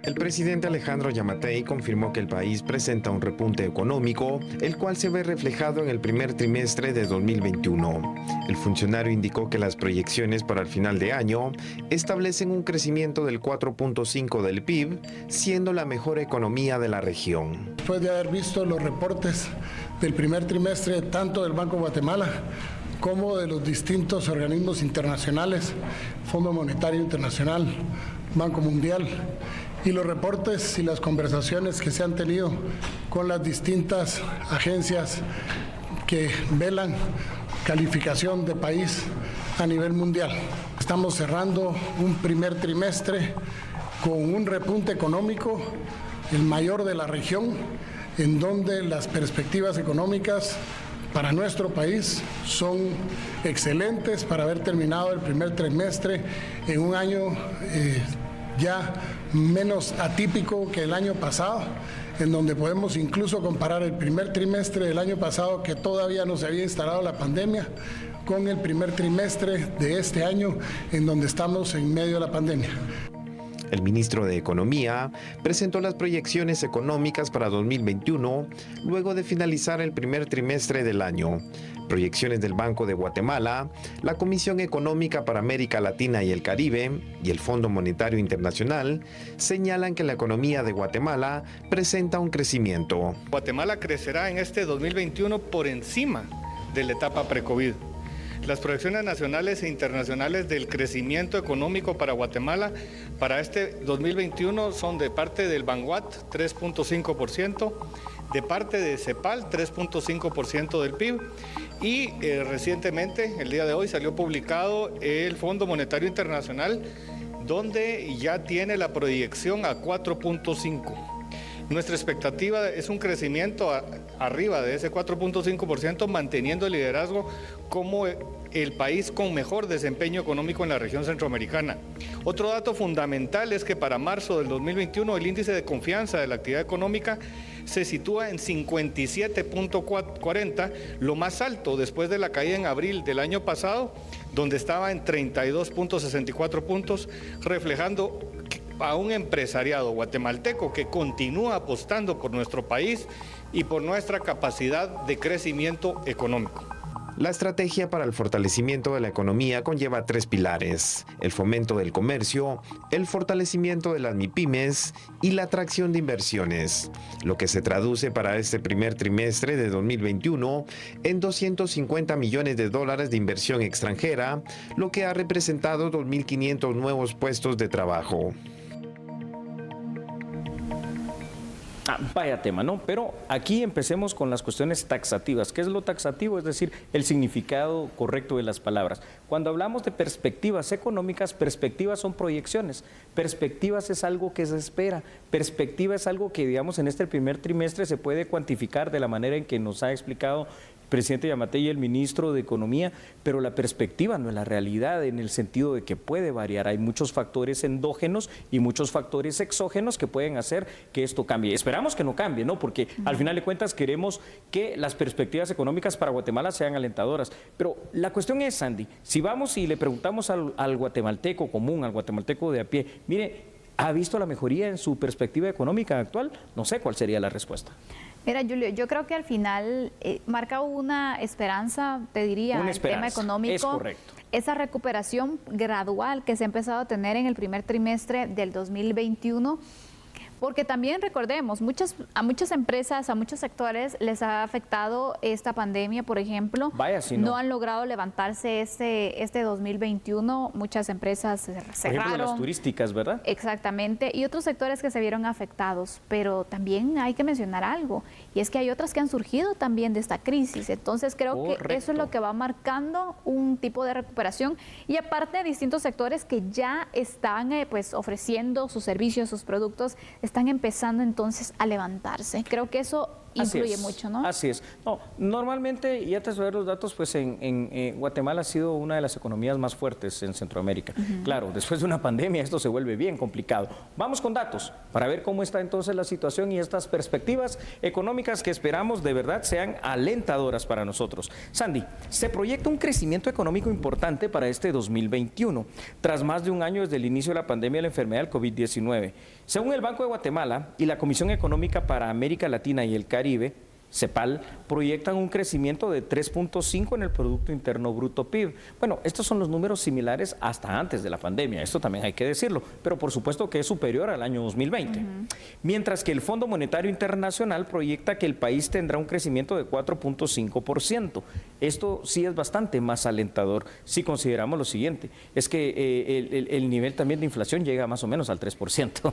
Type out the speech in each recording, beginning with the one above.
El presidente Alejandro Yamatei confirmó que el país presenta un repunte económico, el cual se ve reflejado en el primer trimestre de 2021. El funcionario indicó que las proyecciones para el final de año establecen un crecimiento del 4.5% del PIB, siendo la mejor economía de la región. Después de haber visto los reportes del primer trimestre tanto del Banco de Guatemala como de los distintos organismos internacionales, Fondo Monetario Internacional, Banco Mundial, y los reportes y las conversaciones que se han tenido con las distintas agencias que velan calificación de país a nivel mundial. Estamos cerrando un primer trimestre con un repunte económico, el mayor de la región, en donde las perspectivas económicas para nuestro país son excelentes para haber terminado el primer trimestre en un año ya menos atípico que el año pasado, en donde podemos incluso comparar el primer trimestre del año pasado, que todavía no se había instalado la pandemia, con el primer trimestre de este año, en donde estamos en medio de la pandemia. El ministro de Economía presentó las proyecciones económicas para 2021 luego de finalizar el primer trimestre del año. Proyecciones del Banco de Guatemala, la Comisión Económica para América Latina y el Caribe y el Fondo Monetario Internacional señalan que la economía de Guatemala presenta un crecimiento. Guatemala crecerá en este 2021 por encima de la etapa pre-COVID. Las proyecciones nacionales e internacionales del crecimiento económico para Guatemala para este 2021 son de parte del Banguat 3.5%, de parte de CEPAL 3.5% del PIB y recientemente, el día de hoy, salió publicado el Fondo Monetario Internacional, donde ya tiene la proyección a 4.5%. Nuestra expectativa es un crecimiento arriba de ese 4.5%, manteniendo el liderazgo como el país con mejor desempeño económico en la región centroamericana. Otro dato fundamental es que para marzo del 2021 el índice de confianza de la actividad económica se sitúa en 57.40, lo más alto después de la caída en abril del año pasado, donde estaba en 32.64 puntos, reflejando a un empresariado guatemalteco que continúa apostando por nuestro país y por nuestra capacidad de crecimiento económico. La estrategia para el fortalecimiento de la economía conlleva 3 pilares: el fomento del comercio, el fortalecimiento de las MIPYMES y la atracción de inversiones, lo que se traduce para este primer trimestre de 2021 en $250 millones de inversión extranjera, lo que ha representado 2.500 nuevos puestos de trabajo. Vaya tema, ¿no? Pero aquí empecemos con las cuestiones taxativas. ¿Qué es lo taxativo? Es decir, el significado correcto de las palabras. Cuando hablamos de perspectivas económicas, perspectivas son proyecciones. Perspectivas es algo que se espera. Perspectiva es algo que, digamos, en este primer trimestre se puede cuantificar de la manera en que nos ha explicado el presidente Yamatei y el ministro de Economía, pero la perspectiva no es la realidad en el sentido de que puede variar. Hay muchos factores endógenos y muchos factores exógenos que pueden hacer que esto cambie. Esperamos que no cambie, ¿no? Porque al final de cuentas queremos que las perspectivas económicas para Guatemala sean alentadoras. Pero la cuestión es, Sandy, si vamos y le preguntamos al guatemalteco común, al guatemalteco de a pie, mire, ¿ha visto la mejoría en su perspectiva económica actual? No sé cuál sería la respuesta. Mira, Julio, yo creo que al final marca una esperanza, te diría, el tema económico. Es correcto. Esa recuperación gradual que se ha empezado a tener en el primer trimestre del 2021. Porque también recordemos, a muchas empresas, a muchos sectores les ha afectado esta pandemia, por ejemplo. Vaya, si no han logrado levantarse este 2021, muchas empresas cerraron. Por ejemplo, las turísticas, ¿verdad? Exactamente, y otros sectores que se vieron afectados, pero también hay que mencionar algo, y es que hay otras que han surgido también de esta crisis, entonces creo que eso es lo que va marcando un tipo de recuperación, y aparte distintos sectores que ya están pues ofreciendo sus servicios, sus productos, están empezando entonces a levantarse. Creo que eso influye mucho, ¿no? Así es. No, normalmente, ya te voy a ver los datos, pues en Guatemala ha sido una de las economías más fuertes en Centroamérica. Claro, después de una pandemia esto se vuelve bien complicado. Vamos con datos para ver cómo está entonces la situación y estas perspectivas económicas que esperamos de verdad sean alentadoras para nosotros. Sandy, se proyecta un crecimiento económico importante para este 2021, tras más de un año desde el inicio de la pandemia de la enfermedad del COVID-19. Según el Banco de Guatemala y la Comisión Económica para América Latina y el Caribe, CEPAL, proyectan un crecimiento de 3.5 en el Producto Interno Bruto PIB. Bueno, estos son los números similares hasta antes de la pandemia, esto también hay que decirlo, pero por supuesto que es superior al año 2020. Mientras que el Fondo Monetario Internacional proyecta que el país tendrá un crecimiento de 4.5%. Esto sí es bastante más alentador si consideramos lo siguiente, es que el nivel también de inflación llega más o menos al 3%.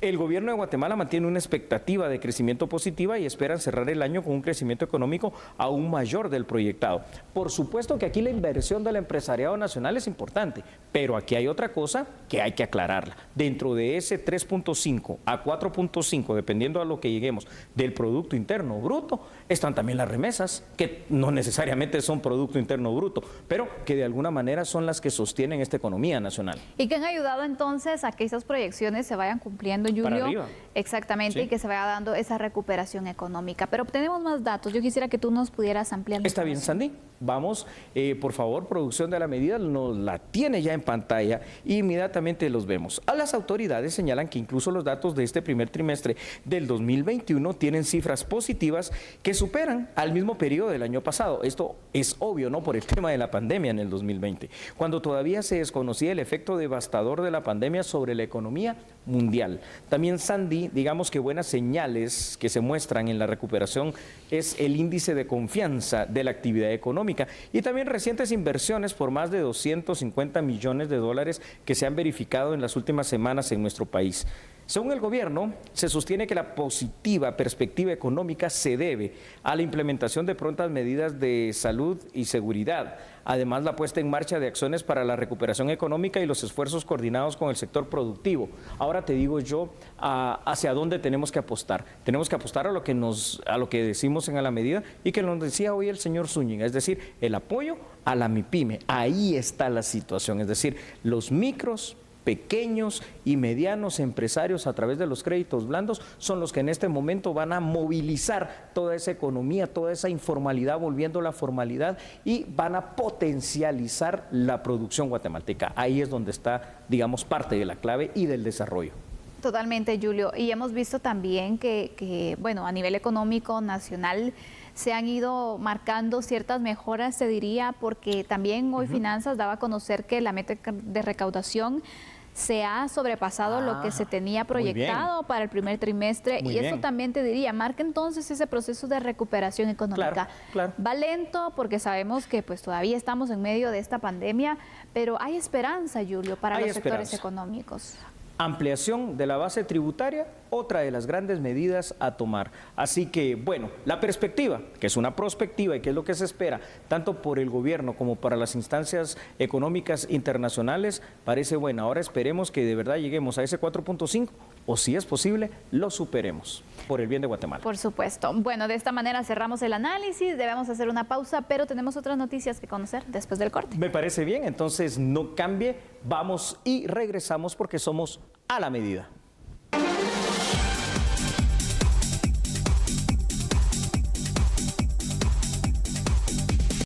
El gobierno de Guatemala mantiene una expectativa de crecimiento positiva y esperan cerrar el año con un crecimiento económico aún mayor del proyectado. Por supuesto que aquí la inversión del empresariado nacional es importante, pero aquí hay otra cosa que hay que aclararla. Dentro de ese 3.5 a 4.5, dependiendo a lo que lleguemos del Producto Interno Bruto, están también las remesas, que no necesariamente son Producto Interno Bruto, pero que de alguna manera son las que sostienen esta economía nacional. Y que han ayudado entonces a que esas proyecciones se vayan cumpliendo, Julio. Para arriba. Exactamente, Sí. y que se vaya dando esa recuperación económica. Pero tenemos más datos. Yo quisiera que tú nos pudieras ampliar. Está bien, Sandy. Vamos, por favor, producción de la medida nos la tiene ya en pantalla y inmediatamente los vemos. A las autoridades señalan que incluso los datos de este primer trimestre del 2021 tienen cifras positivas que superan al mismo periodo del año pasado. Esto es obvio, ¿no? Por el tema de la pandemia en el 2020, cuando todavía se desconocía el efecto devastador de la pandemia sobre la economía mundial. También, Sandy, digamos que buenas señales que se muestran en la recuperación es el índice de confianza de la actividad económica y también recientes inversiones por más de 250 millones de dólares que se han verificado en las últimas semanas en nuestro país. Según el gobierno, se sostiene que la positiva perspectiva económica se debe a la implementación de prontas medidas de salud y seguridad, además la puesta en marcha de acciones para la recuperación económica y los esfuerzos coordinados con el sector productivo. Ahora te digo yo hacia dónde tenemos que apostar. Tenemos que apostar a lo que decimos en A la Medida y que nos decía hoy el señor Zúñiga, es decir, el apoyo a la MIPYME. Ahí está la situación, es decir, los micros, pequeños y medianos empresarios a través de los créditos blandos son los que en este momento van a movilizar toda esa economía, toda esa informalidad volviendo a la formalidad y van a potencializar la producción guatemalteca. Ahí es donde está, digamos, parte de la clave y del desarrollo. Totalmente, Julio. Y hemos visto también que bueno, a nivel económico nacional se han ido marcando ciertas mejoras, se diría, porque también hoy Finanzas daba a conocer que la meta de recaudación se ha sobrepasado lo que se tenía proyectado para el primer trimestre y eso también te diría, marca entonces ese proceso de recuperación económica. Claro. Va lento porque sabemos que pues todavía estamos en medio de esta pandemia, pero hay esperanza, Julio, para los sectores económicos. Ampliación de la base tributaria, otra de las grandes medidas a tomar. Así que, bueno, la perspectiva, que es una prospectiva y que es lo que se espera, tanto por el gobierno como para las instancias económicas internacionales, parece buena. Ahora esperemos que de verdad lleguemos a ese 4.5 o, si es posible, lo superemos por el bien de Guatemala. Por supuesto. Bueno, de esta manera cerramos el análisis, debemos hacer una pausa, pero tenemos otras noticias que conocer después del corte. Me parece bien, entonces no cambie, vamos y regresamos porque somos A la Medida.